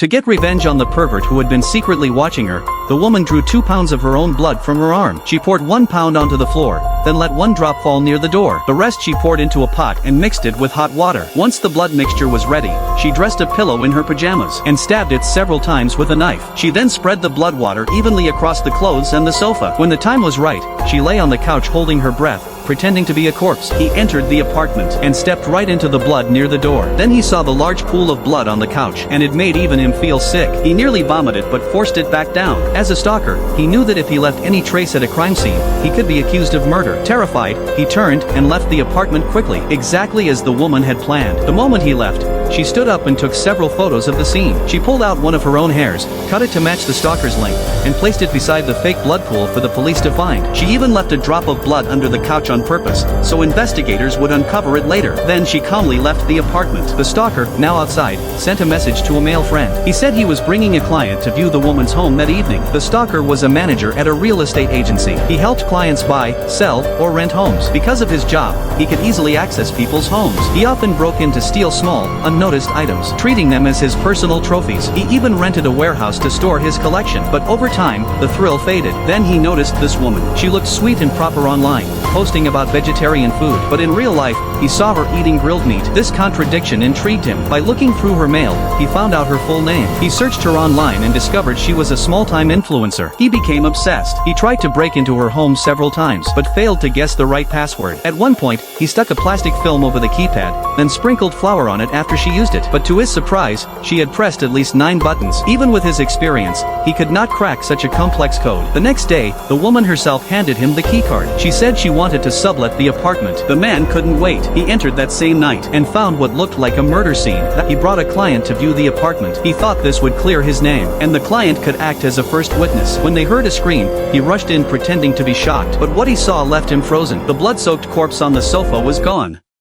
To get revenge on the pervert who had been secretly watching her, the woman drew 2 pounds of her own blood from her arm. She poured 1 pound onto the floor, then let 1 drop fall near the door. The rest she poured into a pot and mixed it with hot water. Once the blood mixture was ready, she dressed a pillow in her pajamas and stabbed it several times with a knife. She then spread the blood water evenly across the clothes and the sofa. When the time was right, she lay on the couch holding her breath, pretending to be a corpse. He entered the apartment and stepped right into the blood near the door. Then he saw the large pool of blood on the couch, and it made even him feel sick. He nearly vomited but forced it back down. As a stalker, he knew that if he left any trace at a crime scene, he could be accused of murder. Terrified, he turned and left the apartment quickly, exactly as the woman had planned. The moment he left, she stood up and took several photos of the scene. She pulled out one of her own hairs, cut it to match the stalker's length, and placed it beside the fake blood pool for the police to find. She even left a drop of blood under the couch on purpose, so investigators would uncover it later. Then she calmly left the apartment. The stalker, now outside, sent a message to a male friend. He said he was bringing a client to view the woman's home that evening. The stalker was a manager at a real estate agency. He helped clients buy, sell, or rent homes. Because of his job, he could easily access people's homes. He often broke in to steal small, unnoticed items, treating them as his personal trophies. He even rented a warehouse to store his collection. But over time, the thrill faded. Then he noticed this woman. She looked sweet and proper online, posting about vegetarian food, but in real life, he saw her eating grilled meat. This contradiction intrigued him. By looking through her mail, he found out her full name. He searched her online and discovered she was a small-time influencer. He became obsessed. He tried to break into her home several times, but failed to guess the right password. At one point, he stuck a plastic film over the keypad, then sprinkled flour on it after she used it. But to his surprise, she had pressed at least 9 buttons. Even with his experience, he could not crack such a complex code. The next day, the woman herself handed him the keycard. She said she wanted to sublet the apartment. The man couldn't wait. He entered that same night and found what looked like a murder scene. He brought a client to view the apartment. He thought this would clear his name, and the client could act as a first witness. When they heard a scream, he rushed in pretending to be shocked, but what he saw left him frozen. The blood-soaked corpse on the sofa was gone.